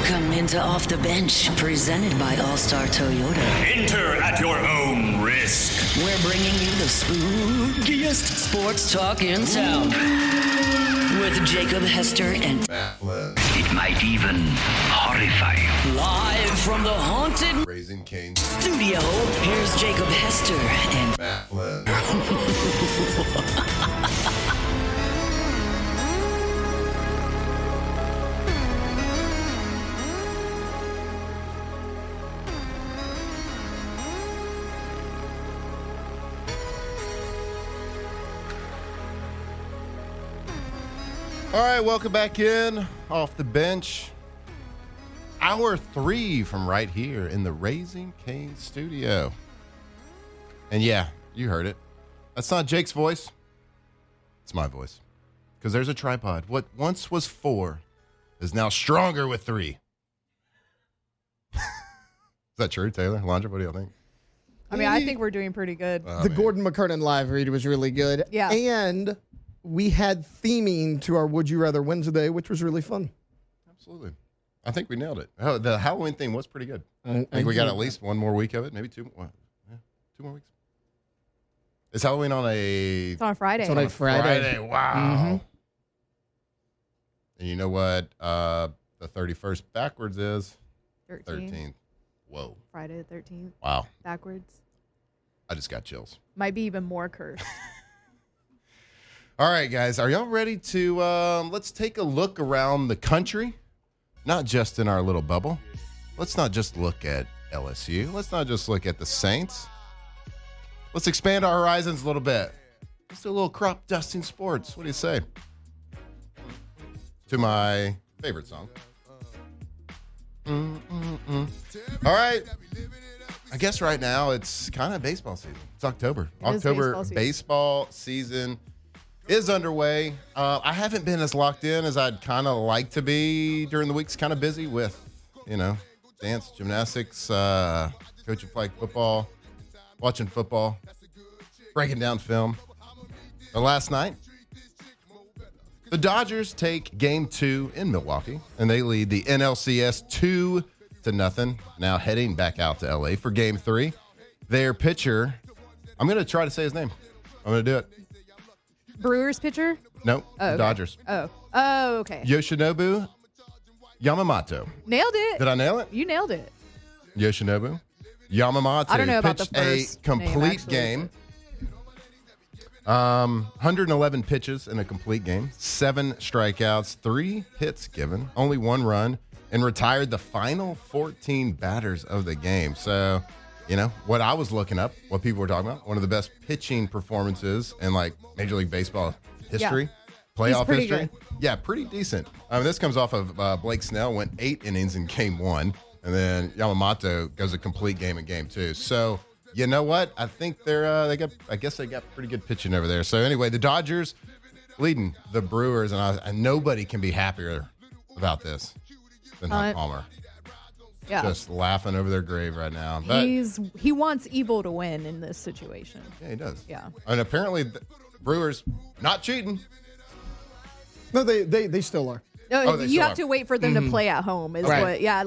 Welcome into Off the Bench, presented by All-Star Toyota. Enter at your own risk. We're bringing you the spookiest sports talk in town. With Jacob Hester and It might even horrify you. live from the haunted Raising Cane's studio, here's Jacob Hester and All right, welcome back in Off the Bench. Hour 3 from right here in the Raising Cane's studio. And yeah, you heard it. That's not Jake's voice. It's my voice. Because there's a tripod. What once was 4 is now stronger with 3. Is that true, Taylor? Landra, what do y'all think? I mean, I think we're doing pretty good. The Gordon McKernan live read was really good. Yeah. And we had theming to our Would You Rather Wednesday, which was really fun. Absolutely. I think we nailed it. Oh, the Halloween theme was pretty good. I think we got at least one more week of it, maybe 2 more. Yeah, 2 more weeks. Is Halloween on a... It's on a Friday. It's on a Friday. Wow. Mm-hmm. And you know what the 31st backwards is? 13th. Whoa. Friday the 13th. Wow. Backwards. I just got chills. Might be even more cursed. All right, guys. Are y'all ready to... let's take a look around the country. Not just in our little bubble. Let's not just look at LSU. Let's not just look at the Saints. Let's expand our horizons a little bit. Let's do a little crop dusting sports. What do you say? To my favorite song. All right. I guess right now it's kind of baseball season. It's October. October baseball season is underway. I haven't been as locked in as I'd kind of like to be during the week. It's kind of busy with, dance, gymnastics, coaching flag football, watching football, breaking down film. But last night, the Dodgers take Game 2 in Milwaukee, and they lead the NLCS 2-0. Now heading back out to L.A. for Game 3. Their pitcher, I'm going to try to say his name. I'm going to do it. Brewers pitcher? No, Oh, okay. Dodgers. Oh, okay. Yoshinobu Yamamoto. Nailed it. Did I nail it? You nailed it. Yoshinobu Yamamoto I don't know about the pitched first a complete name, actually. game. 111 pitches in a complete game, 7 strikeouts, 3 hits given, only 1 run, and retired the final 14 batters of the game. So, what I was looking up, what people were talking about, one of the best pitching performances in Major League Baseball history, playoff pretty history. good. Yeah, pretty decent. This comes off of Blake Snell went 8 innings in Game 1, and then Yamamoto goes a complete game in Game 2. So, you know what? I think they got pretty good pitching over there. So anyway, the Dodgers leading the Brewers, and nobody can be happier about this than Hunt Palmer. Yeah. Just laughing over their grave right now. But, He wants evil to win in this situation. yeah, he does. Yeah. And apparently, the Brewers not cheating. No, they still are. No, they you still have are. to wait for them to play at home. Is Right. what? Yeah,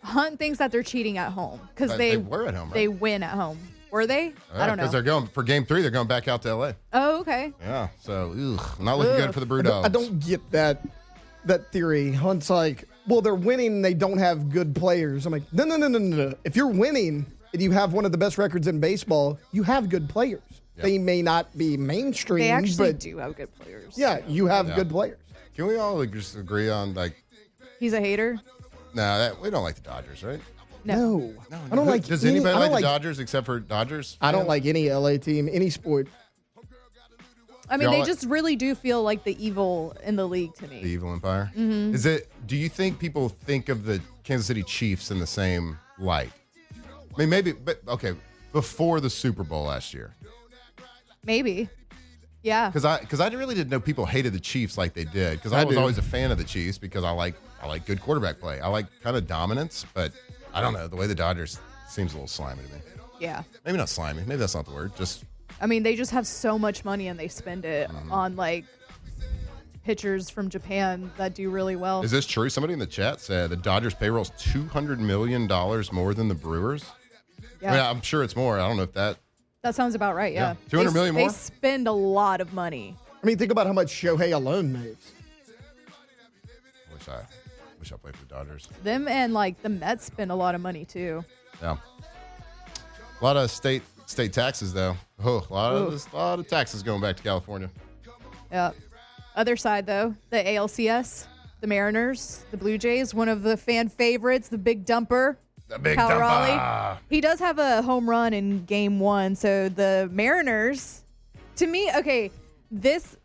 Hunt thinks that they're cheating at home because They were at home, right? They win at home. Were they? I don't know. Because they're going for Game 3. They're going back out to L.A. Oh, okay. Yeah. So, not looking good for the Brew Dogs. I don't get that theory. Hunt's like, well, they're winning and they don't have good players. I'm like, no. If you're winning and you have one of the best records in baseball, you have good players. Yep. They may not be mainstream, They actually but do have good players. yeah, you have good players. Can we all just agree on, He's a hater. we don't like the Dodgers, right? No. No, I don't like. Does any, anybody I don't like the Dodgers except for Dodgers? I don't fans? like any LA team, any sport. I mean, Y'all they like- just really do feel like the evil in the league to me. The Evil Empire? Mm-hmm. Do you think people think of the Kansas City Chiefs in the same light? I mean, maybe, but okay, before the Super Bowl last year. Maybe. Yeah. Because I really didn't know people hated the Chiefs like they did. Because I was always a fan of the Chiefs because I like good quarterback play. I like kind of dominance, but I don't know. The way the Dodgers seems a little slimy to me. Yeah. Maybe not slimy. Maybe that's not the word. Just I mean, they just have so much money and they spend it on pitchers from Japan that do really well. Is this true? Somebody in the chat said the Dodgers payroll is $200 million more than the Brewers. Yeah. I mean, I'm sure it's more. I don't know if that Sounds about right, yeah. $200 million more? They spend a lot of money. I mean, think about how much Shohei alone makes. Wish I played for the Dodgers. Them and, like, the Mets spend a lot of money, too. Yeah. A lot of state taxes, though. Oh, a lot of taxes going back to California. Yeah. Other side, though, the ALCS, the Mariners, the Blue Jays, one of the fan favorites, the big dumper. The big Cal dumper. Raleigh. He does have a home run in game 1. So the Mariners, to me, okay, this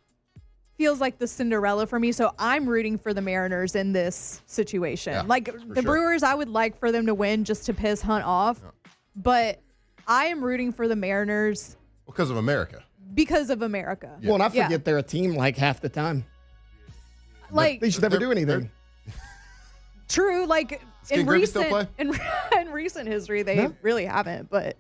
feels like the Cinderella for me. So I'm rooting for the Mariners in this situation. Yeah, like the Brewers, I would like for them to win just to piss Hunt off. Yeah. But I am rooting for the Mariners. Because of America. Because of America. Yeah. Well, and I forget they're a team like half the time. Like they should never do anything. True. Like in recent history, they really haven't. But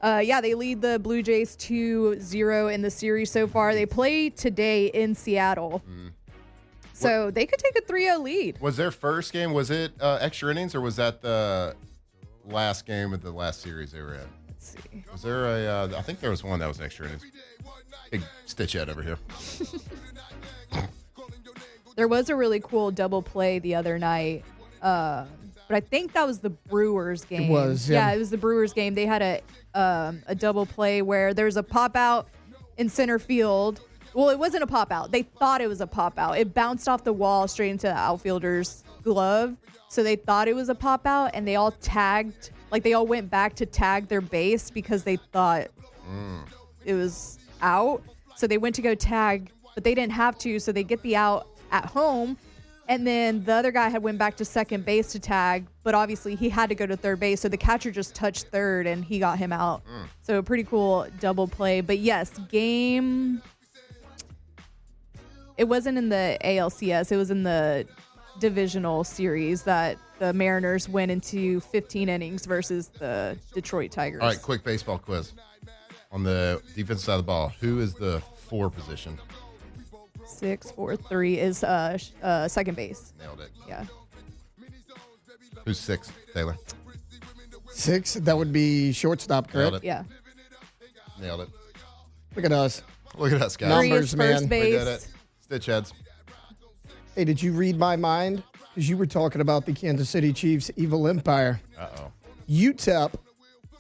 they lead the Blue Jays 2-0 in the series so far. They play today in Seattle. So they could take a 3-0 lead. Was their first game, was it extra innings, or was that the last game of the last series they were in? Let's see. Was there I think there was one that was extra innings. Big stitch head over here. There was a really cool double play the other night. But I think that was the Brewers game. It was, yeah. It was the Brewers game. They had a double play where there's a pop out in center field. Well, it wasn't a pop out. They thought it was a pop out. It bounced off the wall straight into the outfielder's glove. So they thought it was a pop out, and they all tagged. Like, they all went back to tag their base because they thought it was out. So they went to go tag, but they didn't have to. So they get the out at home. And then the other guy had went back to second base to tag, but obviously he had to go to third base. So the catcher just touched third, and he got him out. So a pretty cool double play. But yes, it wasn't in the ALCS. It was in the divisional series that the Mariners went into 15 innings versus the Detroit Tigers. All right, quick baseball quiz. On the defensive side of the ball, who is the 4 position? 6, 4, 3 is second base. Nailed it. Yeah. Who's 6, Taylor? 6, that would be shortstop, correct? Nailed it. Yeah. Nailed it. Look at us. Look at us, guys. Numbers, 3 is man. first base. We did it. Stitch heads. Hey, did you read my mind? Because you were talking about the Kansas City Chiefs' evil empire. Uh-oh. UTEP,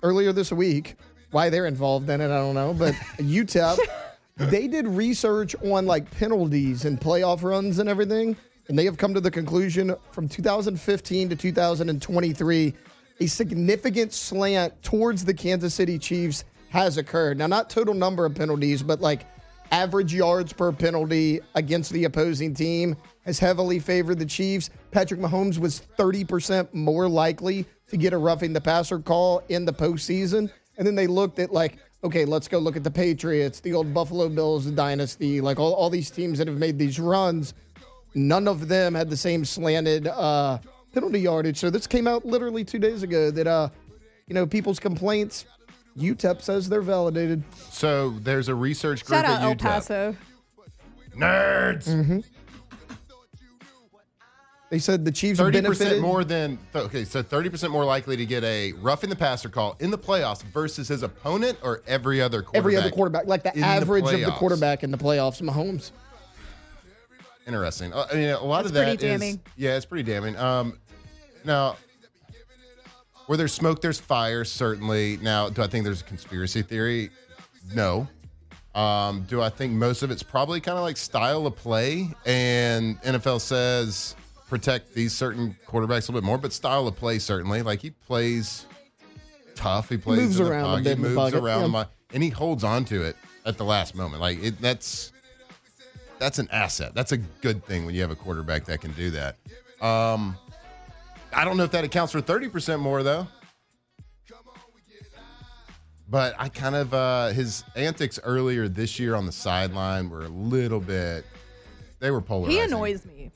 earlier this week, why they're involved in it, I don't know, but UTEP, they did research on like penalties and playoff runs and everything, and they have come to the conclusion from 2015 to 2023, a significant slant towards the Kansas City Chiefs has occurred. Now, not total number of penalties, but like average yards per penalty against the opposing team has heavily favored the Chiefs. Patrick Mahomes was 30% more likely to get a roughing the passer call in the postseason. And then they looked at like, okay, let's go look at the Patriots, the old Buffalo Bills dynasty, like all these teams that have made these runs. None of them had the same slanted penalty yardage. So this came out literally 2 days ago that, people's complaints, UTEP says they're validated. So there's a research group Shout out at El UTEP. Paso. Nerds. Mm-hmm. They said the Chiefs 30% benefited more than, okay, so 30% more likely to get a roughing the passer call in the playoffs versus his opponent or every other quarterback? Every other quarterback, like the average of the quarterback in the playoffs, Mahomes. Interesting. I mean, a lot That's of that pretty damning. Yeah, it's pretty damning. Now, where there's smoke, there's fire, certainly. Now, do I think there's a conspiracy theory? No. Do I think most of it's probably kind of like style of play, and NFL says protect these certain quarterbacks a little bit more, but style of play, certainly. Like, he plays tough. He plays moves in the around a pocket, bit in the moves pocket, around, yeah. and he holds on to it at the last moment. Like, that's an asset. That's a good thing when you have a quarterback that can do that. I don't know if that accounts for 30% more, though. But I kind of, his antics earlier this year on the sideline were a little bit, they were polarizing. He annoys me.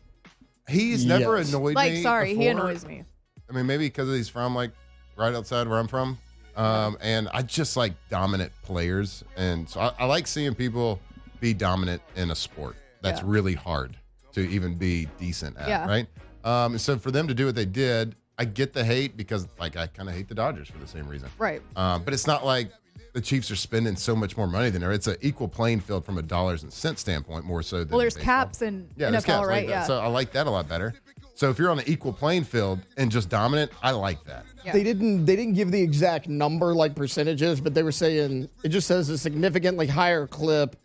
He's never annoyed me Sorry, he before. annoys me. I mean, maybe because he's from, like, right outside where I'm from. And I just like dominant players. And so I like seeing people be dominant in a sport. That's really hard. to even be decent at, Yeah. right? And so for them to do what they did, I get the hate because, like, I kind of hate the Dodgers for the same reason. Right. But it's not like the Chiefs are spending so much more money than her. It's an equal playing field from a dollars and cents standpoint, more so than Well, there's baseball. caps in Yeah, NFL, there's caps right? like that. Yeah. So I like that a lot better. So if you're on an equal playing field and just dominant, I like that. Yeah. They didn't give the exact number like percentages, but they were saying it just says a significantly higher clip.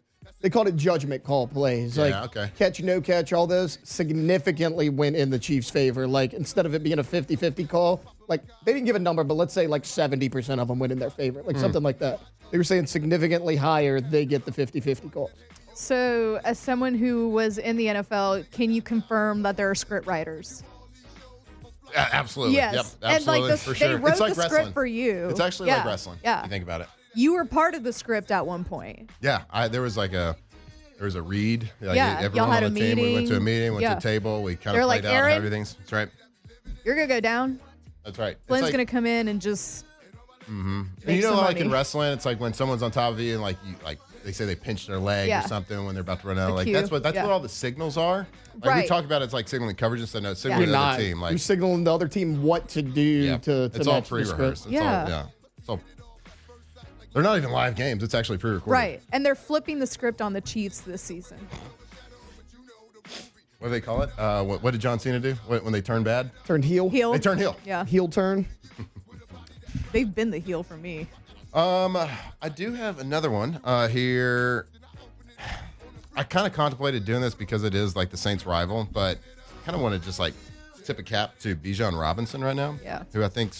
They called it judgment call plays. Yeah, Like okay. catch, no catch, all those significantly went in the Chiefs' favor. Like instead of it being a 50-50 call, like they didn't give a number, but let's say like 70% of them went in their favor. Like something like that. They were saying significantly higher, they get the 50-50 calls. So, as someone who was in the NFL, can you confirm that there are script writers? Absolutely. Yes. Yep, And absolutely, like for they sure. wrote It's like the wrestling. script for you. It's actually like wrestling. Yeah. If you think about it. You were part of the script at one point. Yeah, there was a read. Like Yeah, everyone y'all had on the a team. We went to a meeting. meeting, went Yeah. to a table. We kind They're of like, played out "Aaron?" everything's. That's right. You're going to go down. That's right. Glenn's It's like, going to come in and just. and make you know, some like money. in wrestling, it's like when someone's on top of you and like they say they pinched their leg Yeah. or something when they're about to run out. The Like cue. that's what Yeah. all the signals are. Like we Right. talk about it's like signaling coverage instead of signaling You're the not. other team. Like You're signaling the other team what to do yeah, to it's all match the pre-rehearsed. script. It's Yeah. all, yeah. It's all. They're not even live games. It's actually pre-recorded. Right. And they're flipping the script on the Chiefs this season. What do they call it? What did John Cena do when they turn bad? Turned heel. Heel. They turn heel. Yeah. Heel turn. They've been the heel for me. I do have another one here. I kind of contemplated doing this because it is like the Saints' rival, but kind of want to just like tip a cap to Bijan Robinson right now. Yeah. Who I think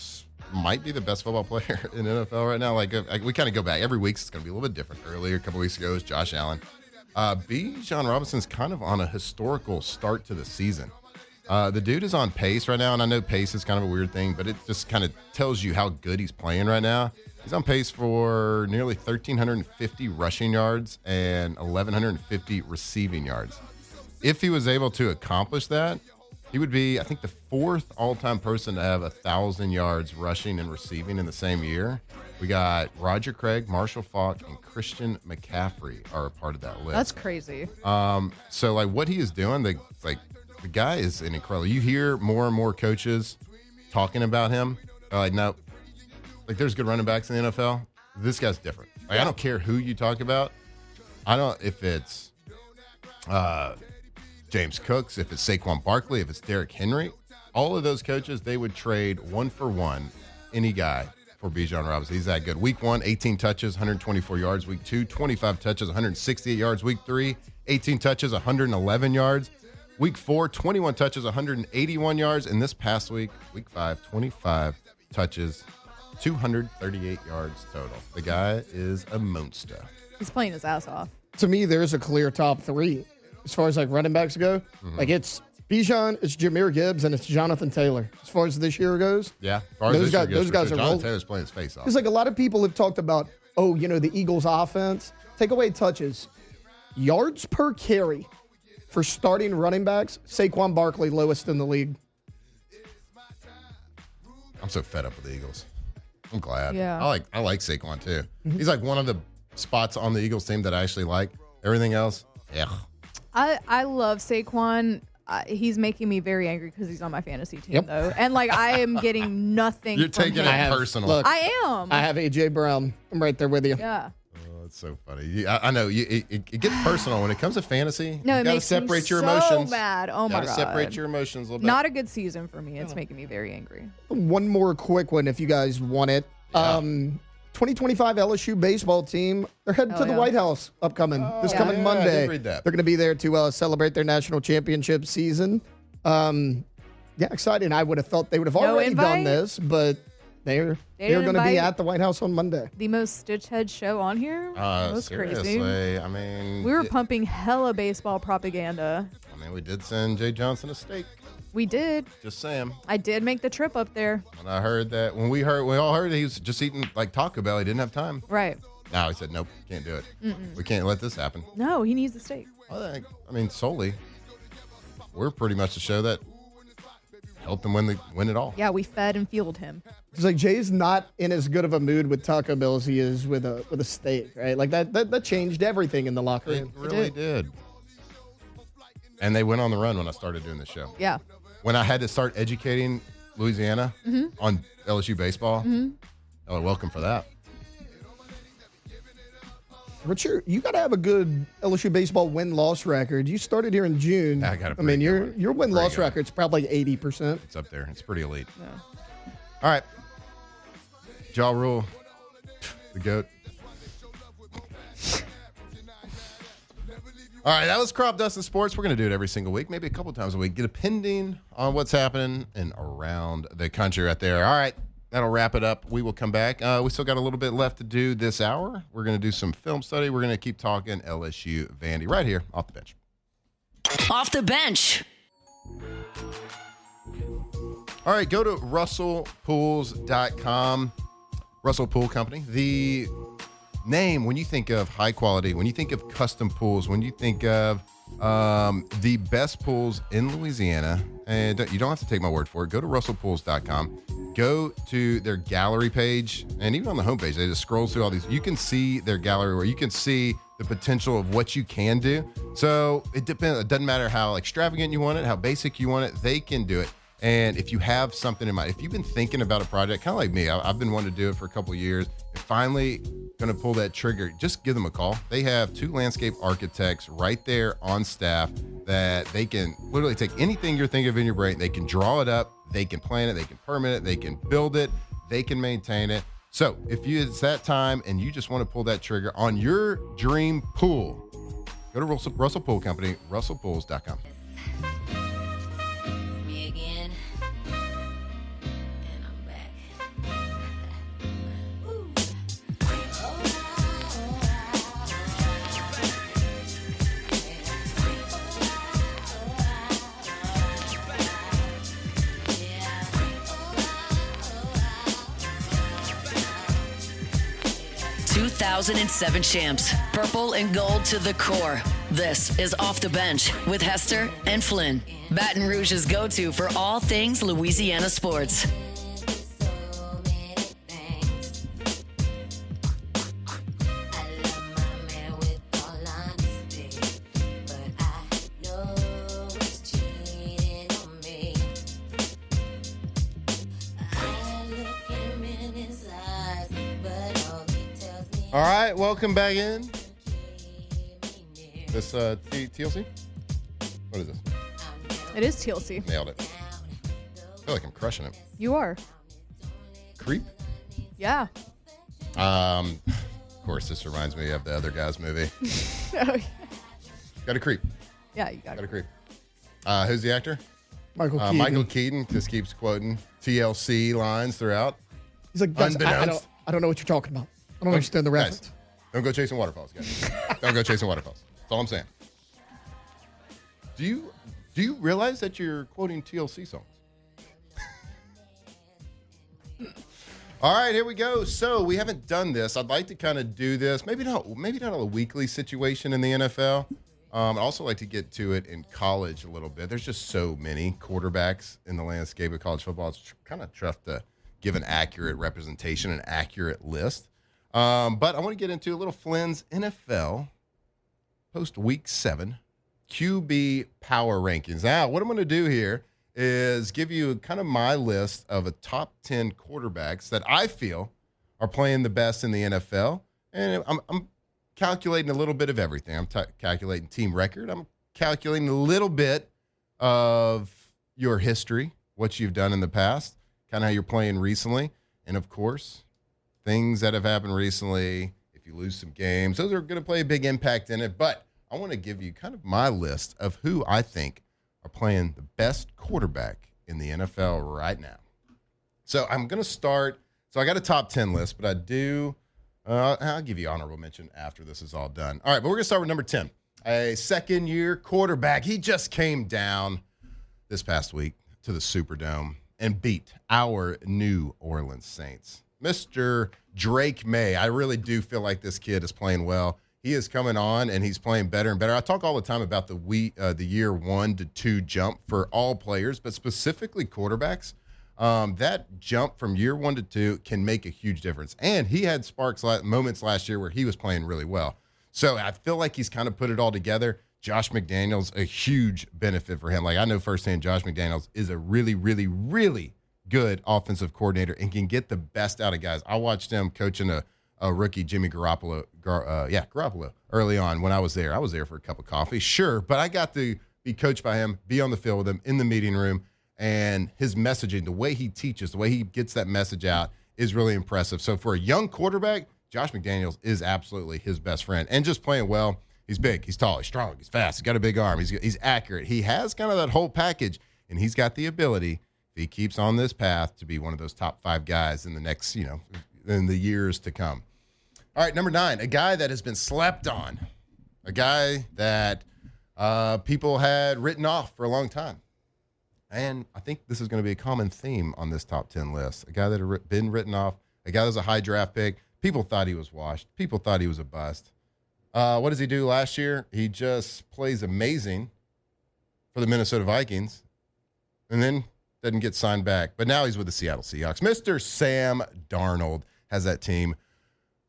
might be the best football player in NFL right now. Like we kind of go back every week. It's going to be a little bit different. Earlier, a couple weeks ago, was Josh Allen. Bijan Robinson's kind of on a historical start to the season. The dude is on pace right now, and I know pace is kind of a weird thing, but it just kind of tells you how good he's playing right now. He's on pace for nearly 1,350 rushing yards and 1,150 receiving yards. If he was able to accomplish that, he would be, I think, the fourth all-time person to have 1,000 yards rushing and receiving in the same year. We got Roger Craig, Marshall Faulk, and Christian McCaffrey are a part of that list. That's crazy. So like what he is doing, the guy is an incredible. You hear more and more coaches talking about him. They're like, no, like there's good running backs in the NFL. This guy's different. Like I don't care who you talk about. I don't if it's James Cooks, if it's Saquon Barkley, if it's Derrick Henry. All of those coaches, they would trade one for one any guy for Bijan Robinson. He's that good. Week 1, 18 touches, 124 yards. Week 2, 25 touches, 168 yards. Week 3, 18 touches, 111 yards. Week 4, 21 touches, 181 yards. And this past week, week 5, 25 touches, 238 yards total. The guy is a monster. He's playing his ass off. To me, there's a clear top three as far as like running backs go. Like it's Bijan, it's Jahmyr Gibbs, and it's Jonathan Taylor. As far as this year goes, Yeah. As far as Those this year guys- goes, those for guys sure. are Jonathan roll- Taylor's playing his face off. because like a lot of people have talked about, oh, the Eagles' offense. Take away touches, yards per carry for starting running backs. Saquon Barkley lowest in the league. I'm so fed up with the Eagles. I'm glad. Yeah. I like Saquon too. He's like one of the spots on the Eagles team that I actually like. Everything else, yeah. I love Saquon. He's making me very angry because he's on my fantasy team, Yep. though. And, like, I am getting nothing You're from taking him. it personal. Look, I am. I have A.J. Brown. I'm right there with you. Yeah. Oh, that's so funny. I know it gets personal when it comes to fantasy. No, you it gotta makes separate me your so emotions. mad. Oh, my Gotta God. separate your emotions a little bit. Not a good season for me. It's making me very angry. One more quick one if you guys want it. Yeah. 2025 LSU baseball team, they're heading Hell to the yeah. White House this coming yeah, I Monday. did read that. They're going to be there to celebrate their national championship season. Yeah, exciting. I would have thought they would have No already done invite? this, but they're didn't going to be invite? at the White House on Monday. The most stitch head show on here? That was seriously, crazy. I mean, We were pumping hella baseball propaganda. we did send Jay Johnson a steak. We did. Just saying. I did make the trip up there. And I heard that we all heard that he was just eating like Taco Bell. He didn't have time. Right. No, he said, nope, can't do it. We can't let this happen. No, he needs the steak. I mean, solely, we're pretty much the show that helped them win it all. Yeah, we fed and fueled him. It's like Jay's not in as good of a mood with Taco Bell as he is with a steak, right? Like that changed everything in the locker It room. really did. And they went on the run when I started doing this show. Yeah. When I had to start educating Louisiana on LSU baseball, oh, welcome for that. Richard, you got to have a good LSU baseball win-loss record. You started here in June. I mean, your win-loss record's probably 80%. It's up there. It's pretty elite. Yeah. All right. Ja Rule, the GOAT. All right, that was Crop Dust in Sports. We're going to do it every single week, maybe a couple times a week, depending on what's happening and around the country right there. All right. That'll wrap it up. We will come back. We still got a little bit left to do this hour. We're going to do some film study. We're going to keep talking LSU Vandy right here off the bench. Off the bench. All right, go to russellpools.com. Russell Pool Company. The name, when you think of high quality, when you think of custom pools, when you think of the best pools in Louisiana, and you don't have to take my word for it, go to russellpools.com. Go to their gallery page, and even on the homepage, they just scroll through all these. You can see their gallery where you can see the potential of what you can do. So it depends. It doesn't matter how extravagant you want it, how basic you want it, they can do it. And if you have something in mind, if you've been thinking about a project, kind of like me, I've been wanting to do it for a couple of years, and finally going to pull that trigger, just give them a call. They have 2 landscape architects right there on staff that they can literally take anything you're thinking of in your brain. They can draw it up. They can plan it, they can permit it, they can build it, they can maintain it. So if it's that time and you just want to pull that trigger on your dream pool, go to Russell Pool Company, russellpools.com. Me again. And I'm back. Ooh. 2007 champs, purple and gold to the core. This is Off the Bench with Hester and Flynn, Baton Rouge's go-to for all things Louisiana sports. All right, welcome back in. This TLC? What is this? It is TLC. Nailed it. I feel like I'm crushing it. You are. Creep? Yeah. Of course, this reminds me of the Other Guys movie. Oh, yeah. Got a creep. Yeah, you got Got a it. creep. Who's the actor? Michael Keaton. Michael Keaton just keeps quoting TLC lines throughout. He's like, guys, I Unbeknownst. don't know what you're talking about. I don't understand the reference. Guys, don't go chasing waterfalls, guys. Don't go chasing waterfalls. That's all I'm saying. Do you realize that you're quoting TLC songs? All right, here we go. So we haven't done this. I'd like to kind of do this. Maybe not a weekly situation in the NFL. I'd also like to get to it in college a little bit. There's just so many quarterbacks in the landscape of college football. It's kind of tough to give an accurate representation, an accurate list. But I want to get into a little Flynn's NFL post week 7 QB power rankings. Now, what I'm going to do here is give you kind of my list of a top 10 quarterbacks that I feel are playing the best in the NFL. And I'm calculating a little bit of everything. I'm calculating team record. I'm calculating a little bit of your history, what you've done in the past, kind of how you're playing recently. And, of course, things that have happened recently, if you lose some games, those are going to play a big impact in it. But I want to give you kind of my list of who I think are playing the best quarterback in the NFL right now. So I'm going to start. So I got a top 10 list, but I do. I'll give you honorable mention after this is all done. All right, but we're going to start with number 10, a second-year quarterback. He just came down this past week to the Superdome and beat our New Orleans Saints. Mr. Drake May. I really do feel like this kid is playing well. He is coming on, and he's playing better and better. I talk all the time about the year 1 to 2 jump for all players, but specifically quarterbacks. That jump from year 1 to 2 can make a huge difference. And he had moments last year where he was playing really well. So I feel like he's kind of put it all together. Josh McDaniels, a huge benefit for him. Like, I know firsthand Josh McDaniels is a really, really, really good offensive coordinator and can get the best out of guys. I watched him coaching a rookie, Jimmy Garoppolo, early on when I was there. I was there for a cup of coffee, sure, but I got to be coached by him, be on the field with him, in the meeting room, and his messaging, the way he teaches, the way he gets that message out is really impressive. So for a young quarterback, Josh McDaniels is absolutely his best friend. And just playing well, he's big, he's tall, he's strong, he's fast, he's got a big arm, he's accurate. He has kind of that whole package, and he's got the ability, if he keeps on this path, to be one of those top 5 guys in the next, in the years to come. All right, number 9, a guy that has been slept on, a guy that people had written off for a long time. And I think this is going to be a common theme on this top 10 list. A guy that had been written off, a guy that was a high draft pick. People thought he was washed. People thought he was a bust. What does he do last year? He just plays amazing for the Minnesota Vikings and then doesn't get signed back. But now he's with the Seattle Seahawks. Mr. Sam Darnold has that team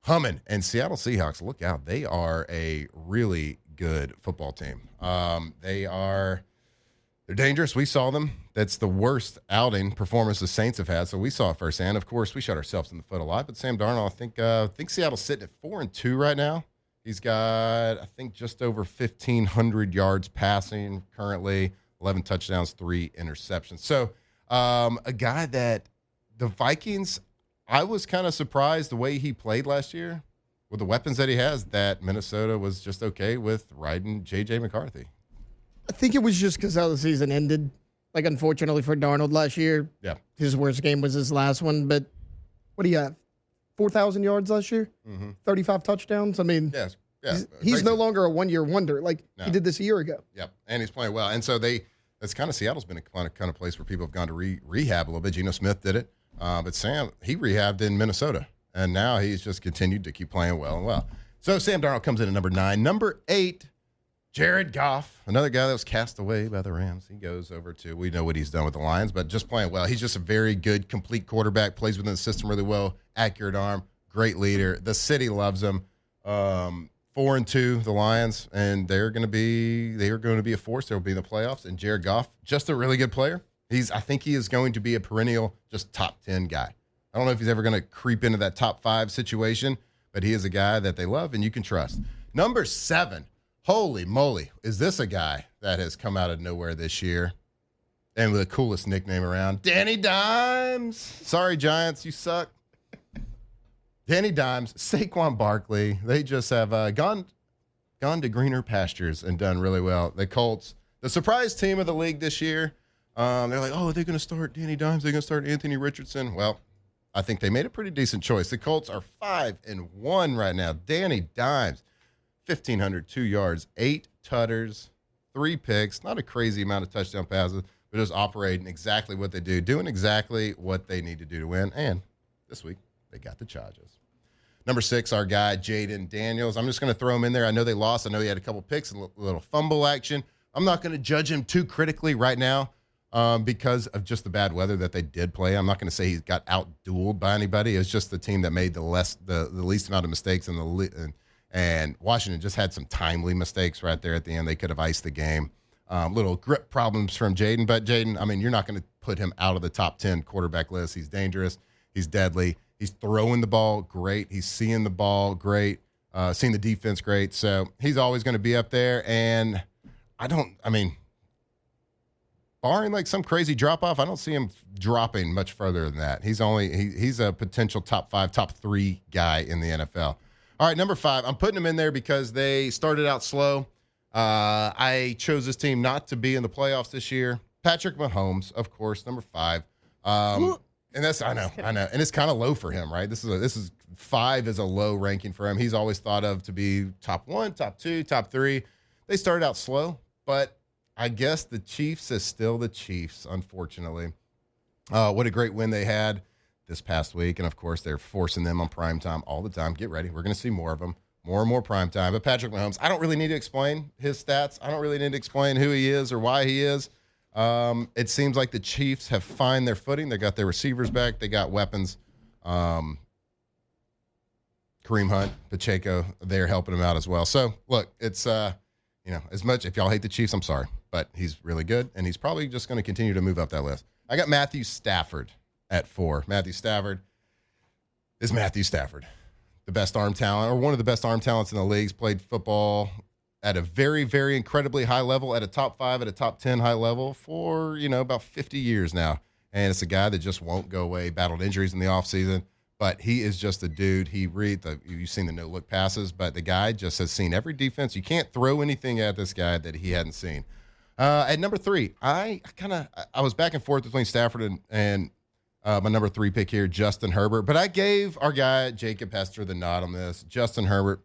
humming. And Seattle Seahawks, look out. They are a really good football team. They're dangerous. We saw them. That's the worst outing performance the Saints have had, so we saw it firsthand. Of course, we shot ourselves in the foot a lot, but Sam Darnold, I think Seattle's sitting at 4-2 right now. He's got, I think, just over 1,500 yards passing currently, 11 touchdowns, 3 interceptions. So a guy that the Vikings, I was kind of surprised the way he played last year with the weapons that he has, that Minnesota was just okay with riding J.J. McCarthy. I think it was just because how the season ended. Like, unfortunately for Darnold last year, his worst game was his last one. But what do you have? 4,000 yards last year? 35 touchdowns? I mean, he's no longer a one-year wonder like he did this a year ago. Yep, and he's playing well. And so that's kind of Seattle's been a kind of place where people have gone to rehab a little bit. Geno Smith did it. But Sam, he rehabbed in Minnesota. And now he's just continued to keep playing well and well. So Sam Darnold comes in at number 9. Number 8, Jared Goff, another guy that was cast away by the Rams. He goes over to, we know what he's done with the Lions, but just playing well. He's just a very good, complete quarterback, plays within the system really well, accurate arm, great leader. The city loves him. 4-2, the Lions, and they are going to be a force. They'll be in the playoffs. And Jared Goff, just a really good player. I think he is going to be a perennial, just top 10 guy. I don't know if he's ever going to creep into that top 5 situation, but he is a guy that they love and you can trust. Number 7. Holy moly, is this a guy that has come out of nowhere this year and with the coolest nickname around? Danny Dimes. Sorry, Giants, you suck. Danny Dimes, Saquon Barkley, they just have gone to greener pastures and done really well. The Colts, the surprise team of the league this year, they're like, oh, are they going to start Danny Dimes? They're going to start Anthony Richardson? Well, I think they made a pretty decent choice. The Colts are 5-1 right now. Danny Dimes, 1,502 yards, 8 tutters, 3 picks. Not a crazy amount of touchdown passes, but just operating exactly what they do, doing exactly what they need to do to win. And this week, they got the Chargers. Number 6, our guy, Jaden Daniels. I'm just going to throw him in there. I know they lost. I know he had a couple picks and a little fumble action. I'm not going to judge him too critically right now because of just the bad weather that they did play. I'm not going to say he got out-dueled by anybody. It was just the team that made the least amount of mistakes and Washington just had some timely mistakes right there at the end. They could have iced the game. Little grip problems from Jaden. But Jaden, I mean, you're not going to put him out of the top 10 quarterback list. He's dangerous. He's deadly. He's throwing the ball great. He's seeing the ball great. Seeing the defense great. So he's always going to be up there. And barring like some crazy drop-off, I don't see him dropping much further than that. He's a potential top 5, top 3 guy in the NFL. All right, number 5. I'm putting them in there because they started out slow. I chose this team not to be in the playoffs this year. Patrick Mahomes, of course, number 5. And that's I know, and it's kind of low for him, right? This is 5 is a low ranking for him. He's always thought of to be top 1, top 2, top 3. They started out slow, but I guess the Chiefs is still the Chiefs, unfortunately. What a great win they had this past week. And, of course, they're forcing them on primetime all the time. Get ready. We're going to see more of them, more and more primetime. But Patrick Mahomes, I don't really need to explain his stats. I don't really need to explain who he is or why he is. It seems like the Chiefs have found their footing. They got their receivers back. They got weapons. Kareem Hunt, Pacheco, they're helping him out as well. So, look, it's as much, if y'all hate the Chiefs, I'm sorry, but he's really good, and he's probably just going to continue to move up that list. I got Matthew Stafford at 4. Matthew Stafford is Matthew Stafford, the best arm talent, or one of the best arm talents in the league. He's played football at a very, very incredibly high level, at a top 5, at a top 10 high level for, about 50 years now. And it's a guy that just won't go away, battled injuries in the offseason. But he is just a dude. You've seen the no-look passes, but the guy just has seen every defense. You can't throw anything at this guy that he hadn't seen. At number 3, I was back and forth between Stafford and my number 3 pick here, Justin Herbert. But I gave our guy, Jacob Hester, the nod on this, Justin Herbert.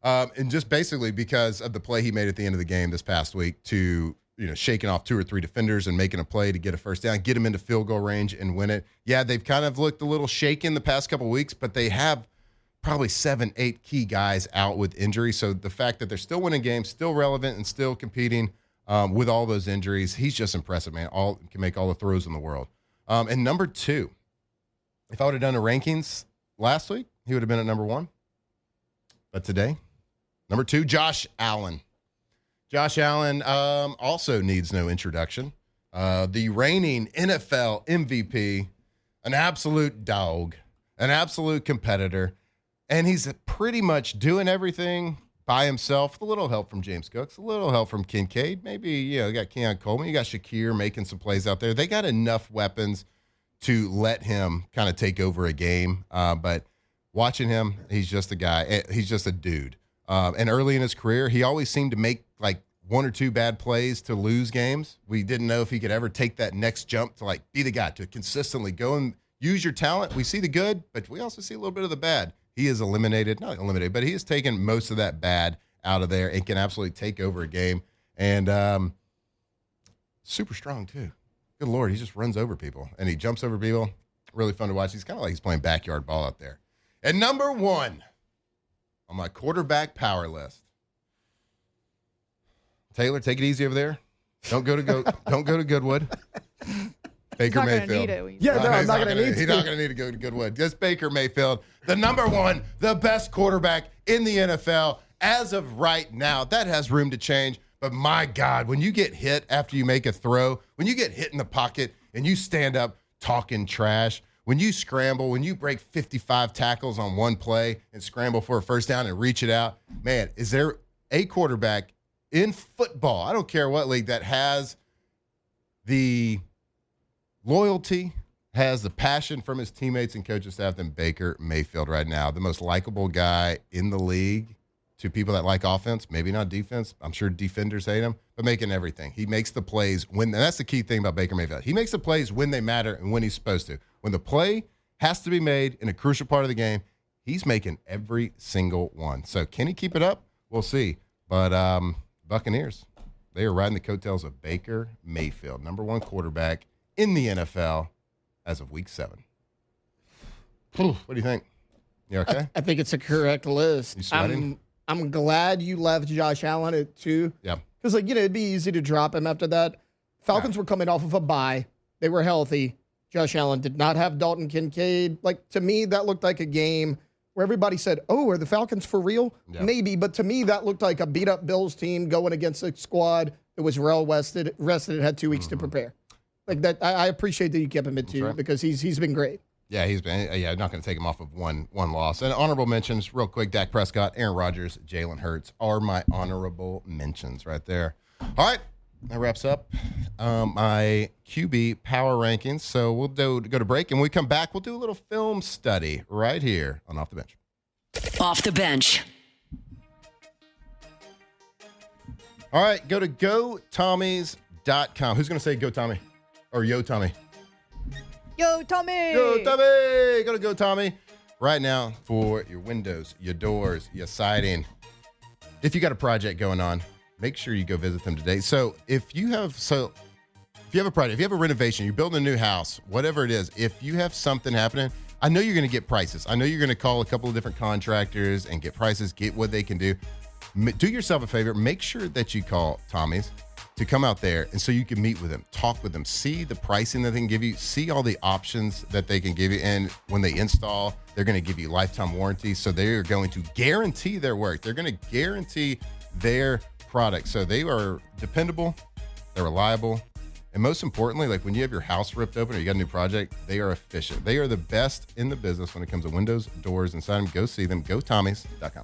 And just basically because of the play he made at the end of the game this past week to shaking off 2 or 3 defenders and making a play to get a first down, get him into field goal range and win it. Yeah, they've kind of looked a little shaken the past couple of weeks, but they have probably 7, 8 key guys out with injury. So the fact that they're still winning games, still relevant, and still competing with all those injuries, he's just impressive, man. Can make all the throws in the world. And number 2, if I would have done the rankings last week, he would have been at number 1. But today, number 2, Josh Allen. Josh Allen also needs no introduction. The reigning NFL MVP, an absolute dog, an absolute competitor, and he's pretty much doing everything by himself. A little help from James Cooks, a little help from Kincaid. Maybe, you got Keon Coleman, you got Shakir making some plays out there. They got enough weapons to let him kind of take over a game. But watching him, he's just a guy. He's just a dude. And early in his career, he always seemed to make like 1 or 2 bad plays to lose games. We didn't know if he could ever take that next jump to like be the guy to consistently go and use your talent. We see the good, but we also see a little bit of the bad. He is not eliminated, but he has taken most of that bad out of there and can absolutely take over a game. And super strong too. Good Lord, he just runs over people and he jumps over people. Really fun to watch. He's kind of like he's playing backyard ball out there. And number 1 on my quarterback power list. Taylor, take it easy over there. Don't go to Goodwood. Baker Mayfield. I'm not going to need to. He's not going to need to go to Goodwood. Just Baker Mayfield, the number 1, the best quarterback in the NFL as of right now. That has room to change. But my God, when you get hit after you make a throw, when you get hit in the pocket and you stand up talking trash, when you scramble, when you break 55 tackles on one play and scramble for a first down and reach it out, man, is there a quarterback in football, I don't care what league, that has the loyalty, has the passion from his teammates and coaching staff than Baker Mayfield right now? The most likable guy in the league to people that like offense, maybe not defense. I'm sure defenders hate him, but making everything. He makes the plays and that's the key thing about Baker Mayfield. He makes the plays when they matter and when he's supposed to. When the play has to be made in a crucial part of the game, he's making every single one. So can he keep it up? We'll see. But Buccaneers, they are riding the coattails of Baker Mayfield, number 1 quarterback in the NFL as of week 7. What do you think? You okay? I think it's a correct list. You sweating? I'm glad you left Josh Allen at 2. Yeah. Because, it'd be easy to drop him after that. Falcons were coming off of a bye. They were healthy. Josh Allen did not have Dalton Kincaid. To me, that looked like a game where everybody said, are the Falcons for real? Yeah. Maybe, but to me, that looked like a beat-up Bills team going against a squad that was rested and had 2 weeks to prepare. Like that, I appreciate that you kept him at 2 because he's been great. Yeah, he's been. Yeah, not going to take him off of one loss. And honorable mentions, real quick: Dak Prescott, Aaron Rodgers, Jalen Hurts are my honorable mentions right there. All right, that wraps up my QB power rankings. So we'll go to break, and when we come back, we'll do a little film study right here on Off the Bench. Off the Bench. All right, go to GoTommys.com. Who's going to say Go Tommy or Yo Tommy? Yo, Tommy! Go, Tommy! Go to Go Tommy right now for your windows, your doors, your siding. If you got a project going on, make sure you go visit them today. So if you have a project, if you have a renovation, you're building a new house, whatever it is, if you have something happening, I know you're going to get prices. I know you're going to call a couple of different contractors and get prices, get what they can do. Do yourself a favor. Make sure that you call Tommy's to come out there, and so you can meet with them, talk with them, see the pricing that they can give you, see all the options that they can give you. And when they install, they're going to give you lifetime warranty. So they're going to guarantee their work. They're going to guarantee their product. So they are dependable, they're reliable, and most importantly, like when you have your house ripped open or you got a new project, they are efficient. They are the best in the business when it comes to windows, doors, and siding. Go see them. GoTommies.com.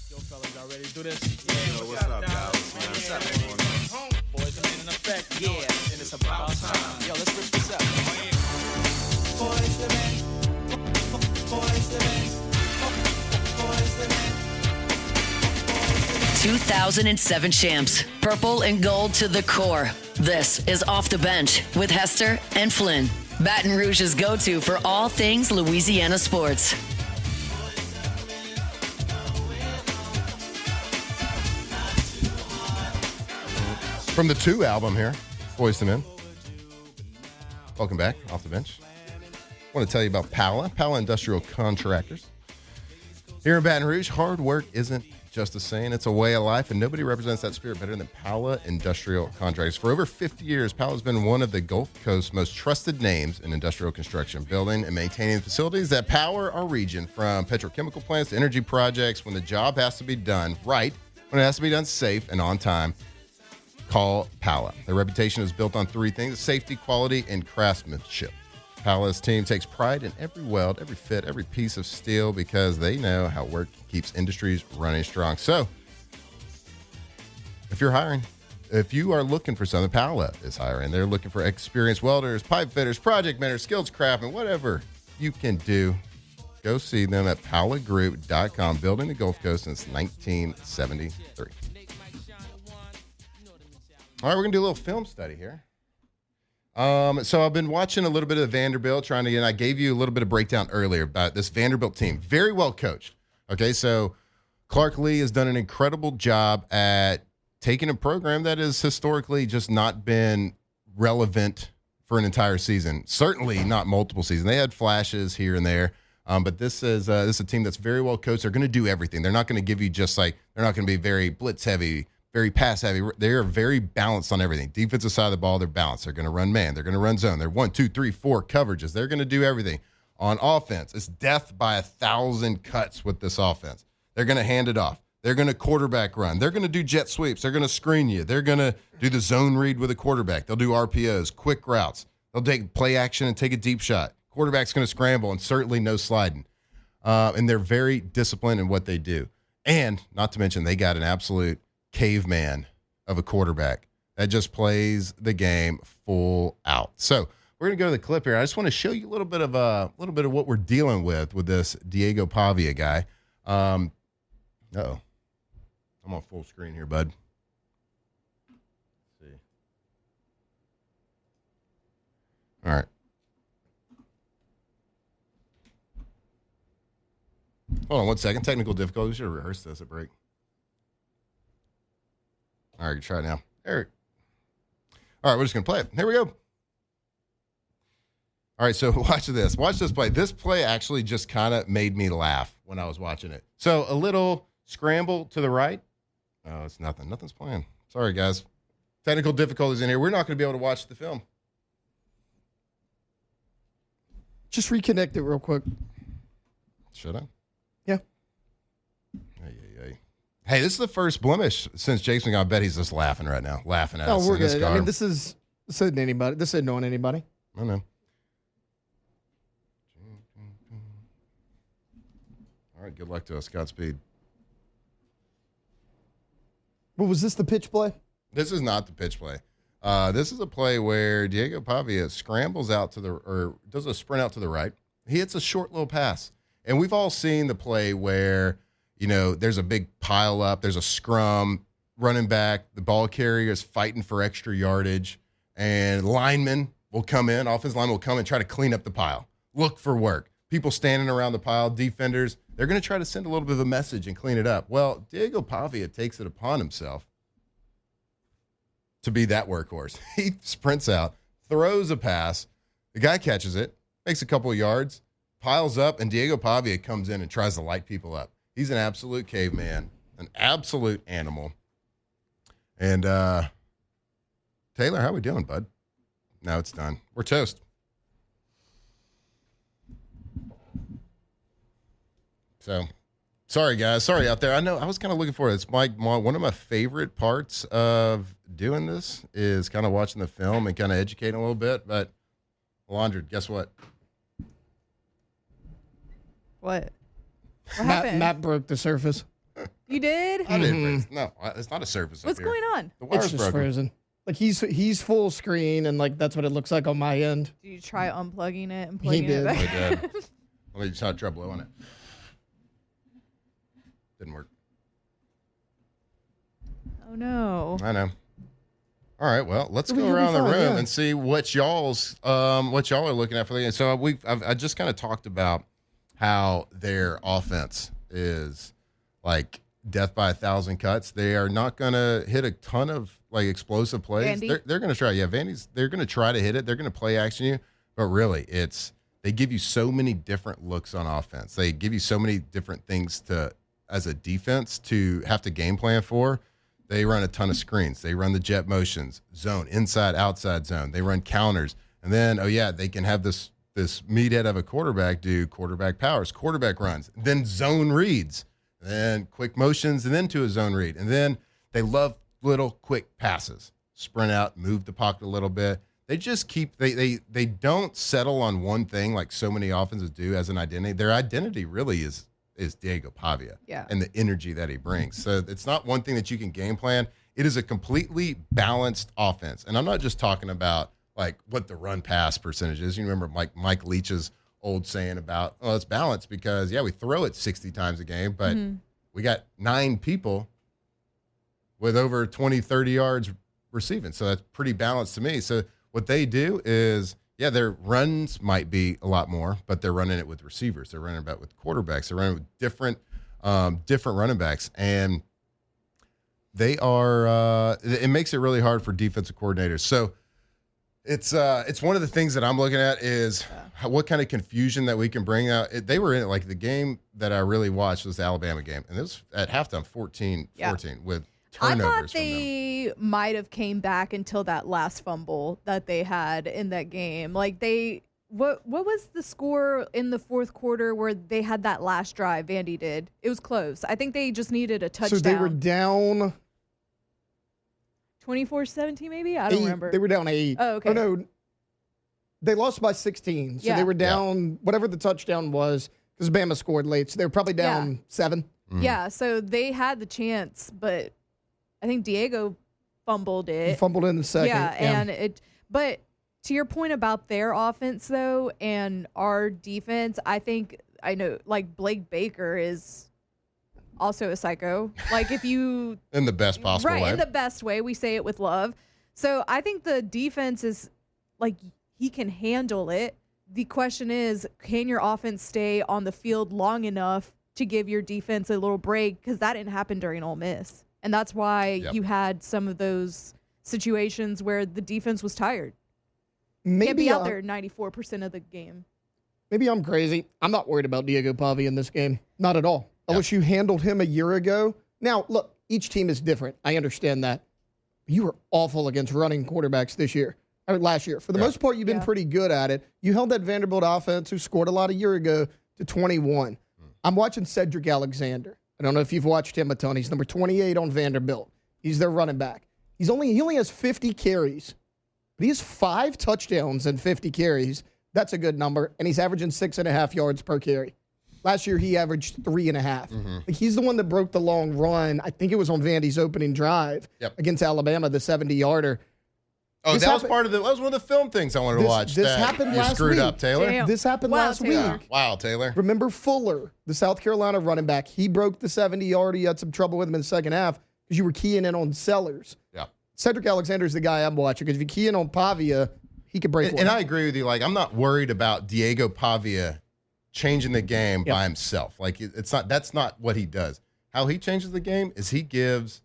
Yo, fellas, y'all ready to do this? Yeah, yo, what's up, guys? What's up, everyone? Boys are in effect, yeah, and it's about time. Yo, let's rip this up. Boys the men, boys the men, boys the men. 2007 champs, purple and gold to the core. This is Off the Bench with Hester and Flynn. Baton Rouge's go-to for all things Louisiana sports. From the 2 album here, Boys to Men. Welcome back, Off the Bench. I want to tell you about Pala Industrial Contractors. Here in Baton Rouge, hard work isn't just a saying, it's a way of life, and nobody represents that spirit better than Pala Industrial Contractors. For over 50 years, Pala has been one of the Gulf Coast's most trusted names in industrial construction, building and maintaining facilities that power our region, from petrochemical plants to energy projects. When the job has to be done right, when it has to be done safe and on time, call Pala. Their reputation is built on 3 things: safety, quality, and craftsmanship. Pala's team takes pride in every weld, every fit, every piece of steel, because they know how work keeps industries running strong. So, if you're hiring, if you are looking for something, Pala is hiring. They're looking for experienced welders, pipe fitters, project managers, skilled craftsmen, whatever you can do. Go see them at palagroup.com, building the Gulf Coast since 1973. All right, we're going to do a little film study here. So I've been watching a little bit of Vanderbilt, I gave you a little bit of breakdown earlier about this Vanderbilt team. Very well coached. Okay, so Clark Lee has done an incredible job at taking a program that has historically just not been relevant for an entire season. Certainly not multiple seasons. They had flashes here and there, but this is a team that's very well coached. They're going to do everything. They're not going to give you just like, they're not going to be very blitz heavy, very pass heavy. They are very balanced on everything. Defensive side of the ball, they're balanced. They're going to run man. They're going to run zone. They're 1, 2, 3, 4 coverages. They're going to do everything. On offense, it's death by 1,000 cuts with this offense. They're going to hand it off. They're going to quarterback run. They're going to do jet sweeps. They're going to screen you. They're going to do the zone read with a quarterback. They'll do RPOs, quick routes. They'll take play action and take a deep shot. Quarterback's going to scramble, and certainly no sliding. And they're very disciplined in what they do. And not to mention, they got an absolute caveman of a quarterback that just plays the game full out. So we're going to go to the clip here. I just want to show you a little bit of what we're dealing with this Diego Pavia guy. I'm on full screen here, bud. Let's see. All right. Hold on 1 second. Technical difficulty. We should have rehearsed this at break. All right, try it now. There. All right, we're just going to play it. Here we go. All right, so watch this. Watch this play. This play actually just kind of made me laugh when I was watching it. So a little scramble to the right. Oh, it's nothing. Nothing's playing. Sorry, guys. Technical difficulties in here. We're not going to be able to watch the film. Just reconnect it real quick. Should I? Yeah. Hey, this is the first blemish since Jason. I bet he's just laughing right now. Laughing at us. Oh, we're good. I mean, this isn't anybody. This isn't knowing anybody. I know. All right, good luck to us. Godspeed. Well, was this the pitch play? This is not the pitch play. This is a play where Diego Pavia scrambles out does a sprint out to the right. He hits a short little pass. And we've all seen the play where, there's a big pile up, there's a scrum, running back, the ball carrier is fighting for extra yardage, and linemen will come in, offensive linemen will come and try to clean up the pile, look for work. People standing around the pile, defenders, they're going to try to send a little bit of a message and clean it up. Well, Diego Pavia takes it upon himself to be that workhorse. He sprints out, throws a pass, the guy catches it, makes a couple of yards, piles up, and Diego Pavia comes in and tries to light people up. He's an absolute caveman, an absolute animal. And Taylor, how we doing, bud? No, it's done. We're toast. So Sorry, guys. Sorry out there. I know I was kind of looking for it. It's one of my favorite parts of doing this is kind of watching the film and kind of educating a little bit. But, Alondra, guess what? What happened? Matt broke the surface. You did? I didn't. No, it's not a surface. What's going on? The wire's It's just broken. frozen. Like he's full screen, and like that's what it looks like on my end. Did you try unplugging it and plugging did. it back? I did. Let me just had trouble on it. Didn't work. Oh no. I know. All right, well, let's You'll go be around the fine, room yeah. and see what y'all are looking at for the game. So I just kind of talked about how their offense is like death by 1,000 cuts. They are not going to hit a ton of like explosive plays. Vandy? They're going to try. Yeah, they're going to try to hit it. They're going to play action you, but really they give you so many different looks on offense. They give you so many different things as a defense to have to game plan for. They run a ton of screens. They run the jet motions, zone, inside, outside zone. They run counters. And then, they can have this meathead of a quarterback do quarterback powers, quarterback runs, then zone reads, then quick motions, and then to a zone read. And then they love little quick passes, sprint out, move the pocket a little bit. They just they don't settle on one thing like so many offenses do as an identity. Their identity really is Diego Pavia and the energy that he brings. So it's not one thing that you can game plan. It is a completely balanced offense. And I'm not just talking about like what the run pass percentage is. You remember Mike Leach's old saying about, it's balanced because, we throw it 60 times a game, but we got 9 people with over 20, 30 yards receiving. So that's pretty balanced to me. So what they do is, their runs might be a lot more, but they're running it with receivers. They're running it with quarterbacks. They're running with different running backs. And they are it makes it really hard for defensive coordinators. So it's one of the things that I'm looking at is what kind of confusion that we can bring out. They were in it, like the game that I really watched was the Alabama game. And it was at halftime 14-14 with turnovers. I thought they might have came back until that last fumble that they had in that game. Like what was the score in the fourth quarter where they had that last drive? Vandy did. It was close. I think they just needed a touchdown. So they were down 24-17 maybe? I don't remember. They were down 8. Oh, okay. Oh, no. They lost by 16. So they were down whatever the touchdown was because Bama scored late. So they were probably down 7. Mm-hmm. Yeah, so they had the chance, but I think Diego fumbled it. He fumbled in the second. And but to your point about their offense though and our defense, I know like Blake Baker is also a psycho. Like if you in the best possible way. In the best way. We say it with love. So I think the defense is like he can handle it. The question is, can your offense stay on the field long enough to give your defense a little break? Because that didn't happen during Ole Miss. And that's why you had some of those situations where the defense was tired. Can't be out there 94% of the game. Maybe I'm crazy. I'm not worried about Diego Pavia in this game. Not at all. I wish you handled him a year ago. Now, look, each team is different. I understand that. You were awful against running quarterbacks last year. For the most part, you've been pretty good at it. You held that Vanderbilt offense who scored a lot a year ago to 21. I'm watching Cedric Alexander. I don't know if you've watched him a ton. He's number 28 on Vanderbilt. He's their running back. He only has 50 carries, but he has 5 touchdowns and 50 carries. That's a good number, and he's averaging 6.5 yards per carry. Last year, he averaged 3.5. Like, he's the one that broke the long run. I think it was on Vandy's opening drive against Alabama, the 70-yarder. Oh, that was one of the film things I wanted to watch. This happened last week. You screwed up, Taylor. Damn. This happened last Taylor. week. Wow, Taylor. Remember Fuller, the South Carolina running back? He broke the 70-yarder. You had some trouble with him in the second half because you were keying in on Sellers. Yeah. Cedric Alexander is the guy I'm watching because if you key in on Pavia, he could break one. And I agree with you. Like, I'm not worried about Diego Pavia changing the game by himself. Like, that's not what he does. How he changes the game is he gives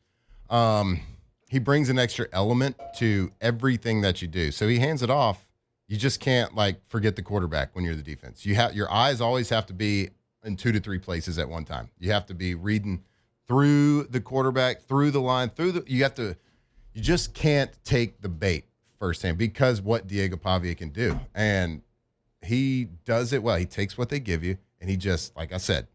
he brings an extra element to everything that you do. So he hands it off. You just can't forget the quarterback when you're the defense. Your eyes always have to be in 2 to 3 places at one time. You have to be reading through the quarterback, through the line, you just can't take the bait firsthand because what Diego Pavia can do. And he does it well. He takes what they give you and he just, like I said,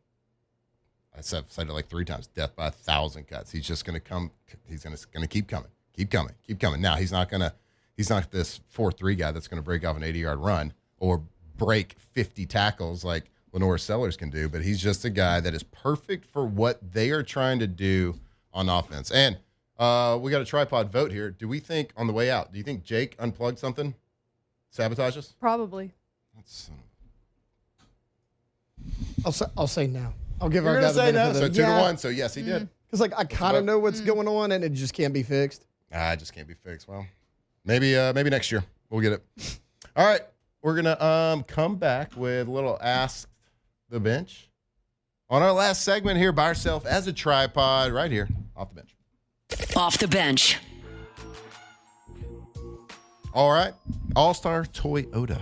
I said it like 3 times. Death by 1,000 cuts. He's just going to come. He's going to keep coming. Now he's not this 4-3 guy that's going to break off an 80-yard run or break 50 tackles like Lenore Sellers can do. But he's just a guy that is perfect for what they are trying to do on offense. And we got a tripod vote here. Do we think on the way out? Do you think Jake unplugged something? Sabotage us? Probably. I'll say no. I'll give You're our guy the benefit of the So 2-1. So yes, he did. Because I kind of know what's going on, and it just can't be fixed. It just can't be fixed. Well, maybe next year we'll get it. All right, we're gonna come back with a little Ask the Bench on our last segment here by ourselves as a tripod right here off the bench. Off the bench. All right, All-Star Toyota.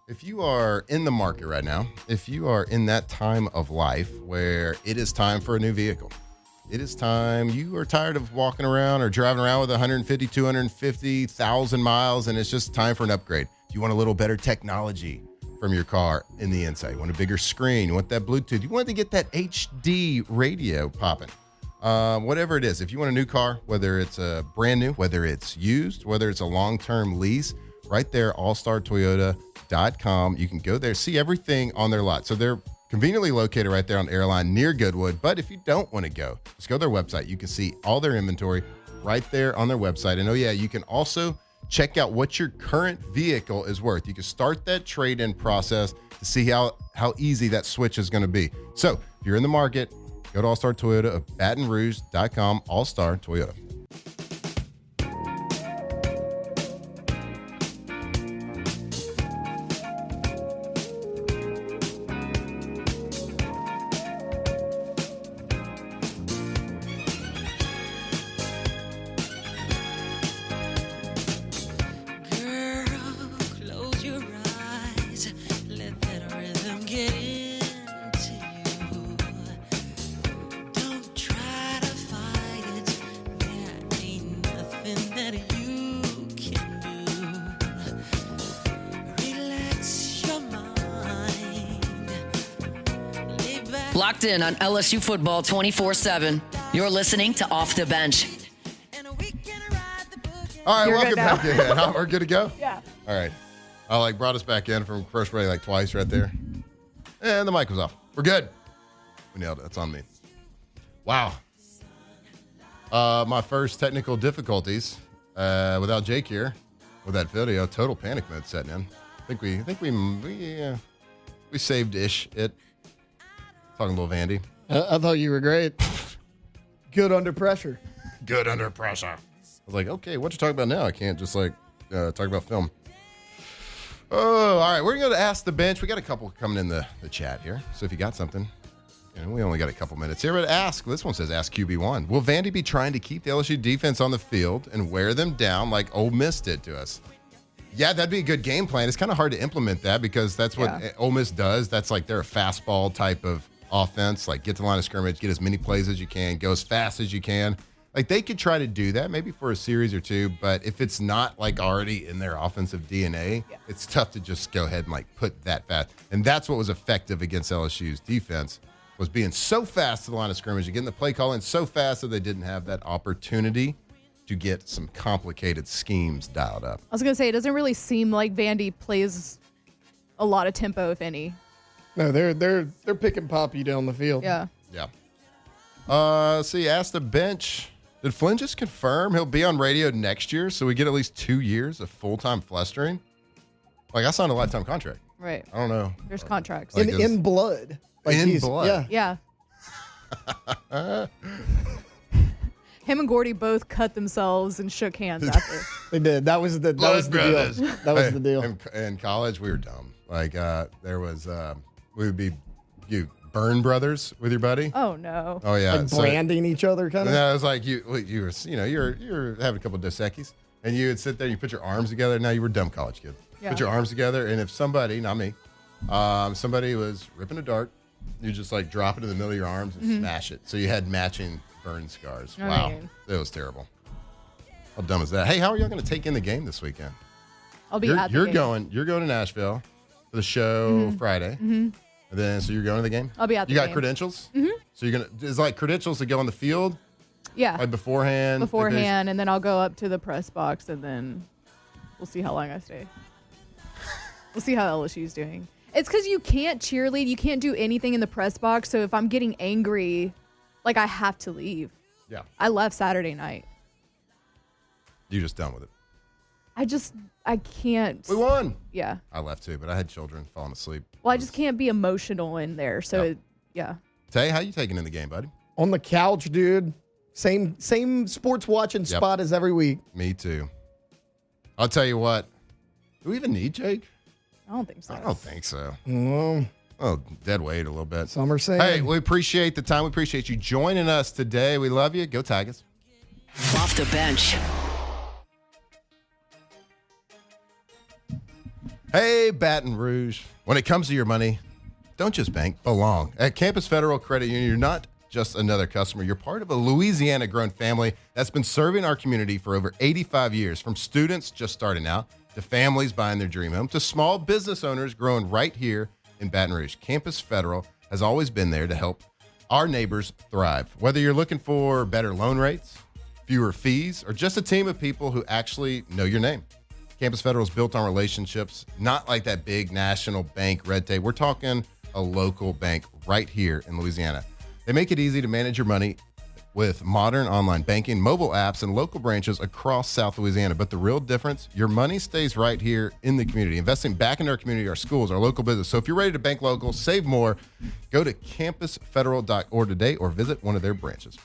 If you are in the market right now, if you are in that time of life where it is time for a new vehicle, it is time, you are tired of walking around or driving around with 150, 250,000 miles, and it's just time for an upgrade. You want a little better technology from your car in the inside. You want a bigger screen. You want that Bluetooth. You want to get that HD radio popping. Whatever it is, if you want a new car, whether it's a brand new, whether it's used, whether it's a long-term lease, right there, allstartoyota.com. You can go there, see everything on their lot. So they're conveniently located right there on Airline near Goodwood. But if you don't want to go, just go to their website. You can see all their inventory right there on their website. And you can also check out what your current vehicle is worth. You can start that trade-in process to see how easy that switch is going to be. So if you're in the market, go to All-Star Toyota of BatonRouge.com, All-Star Toyota. Locked in on LSU football 24/7. You're listening to Off the Bench. All right, You're welcome good now. back in. We're good to go? Yeah. All right. I brought us back in from first break like twice right there. And the mic was off. We're good. We nailed it. That's on me. Wow. My first technical difficulties without Jake here with that video. Total panic mode setting in. I think we saved it. Talking a little Vandy. I thought you were great. Good under pressure. Good under pressure. I was like, okay, what you talking about now? I can't just talk about film. Oh, all right. We're going to ask the bench. We got a couple coming in the chat here. So if you got something, we only got a couple minutes here. But ask. This one says, ask QB1. Will Vandy be trying to keep the LSU defense on the field and wear them down like Ole Miss did to us? Yeah, that'd be a good game plan. It's kind of hard to implement that because that's what Ole Miss does. That's like they're a fastball type of offense. Like get to the line of scrimmage, get as many plays as you can, go as fast as you can. Like they could try to do that maybe for a series or two, but if it's not like already in their offensive DNA, it's tough to just go ahead and like put that fast. And that's what was effective against LSU's defense was being so fast to the line of scrimmage and getting the play call in so fast that they didn't have that opportunity to get some complicated schemes dialed up. I was going to say, it doesn't really seem like Vandy plays a lot of tempo, if any. No, they're picking Poppy down the field. Yeah. Yeah. See, ask the bench. Did Flynn just confirm he'll be on radio next year so we get at least 2 years of full-time flustering? Like, I signed a lifetime contract. Right. I don't know. There's contracts. Like In blood. Like in blood. Yeah. Yeah. Him and Gordy both cut themselves and shook hands after. They did. That was the deal. That was the deal. In college, we were dumb. Like, there was, we would be, burn brothers with your buddy. Oh, no. Oh, yeah. Like branding each other, kind of. No, it was like you were, you're having a couple of Dos Equis, and you would sit there, you put your arms together. Now you were a dumb college kid. Yeah. Put your arms together, and if somebody, not me, somebody was ripping a dart, you just like drop it in the middle of your arms and smash it. So you had matching burn scars. Wow, it was terrible. How dumb is that? Hey, how are y'all going to take in the game this weekend? I'll be at the game. You're going to Nashville for the show Friday. Mm-hmm. And then, so you're going to the game? I'll be at the game. game. You got credentials? Mm-hmm. So you're going to, is like credentials to go on the field? Yeah. Like beforehand? And then I'll go up to the press box, and then we'll see how long I stay. We'll see how LSU's doing. It's because you can't cheerlead. You can't do anything in the press box. So if I'm getting angry, like, I have to leave. Yeah. I left Saturday night. You're just done with it. I can't. We won. Yeah. I left too, but I had children falling asleep. Well, I just can't be emotional in there. So, yeah. Tay, how you taking in the game, buddy? On the couch, dude. Same sports watching spot as every week. Me too. I'll tell you what. Do we even need Jake? I don't think so. I don't think so. Mm, Oh, dead weight a little bit. some are saying. Hey, we appreciate the time. We appreciate you joining us today. We love you. Go Tigers. Off the bench. Hey, Baton Rouge. When it comes to your money, don't just bank, belong. At Campus Federal Credit Union, you're not just another customer. You're part of a Louisiana-grown family that's been serving our community for over 85 years, from students just starting out to families buying their dream home to small business owners growing right here in Baton Rouge. Campus Federal has always been there to help our neighbors thrive. Whether you're looking for better loan rates, fewer fees, or just a team of people who actually know your name. Campus Federal is built on relationships, not like that big national bank red tape. We're talking a local bank right here in Louisiana. They make it easy to manage your money with modern online banking, mobile apps, and local branches across South Louisiana. But the real difference, your money stays right here in the community, investing back into our community, our schools, our local business. So if you're ready to bank local, save more, go to campusfederal.org today or visit one of their branches.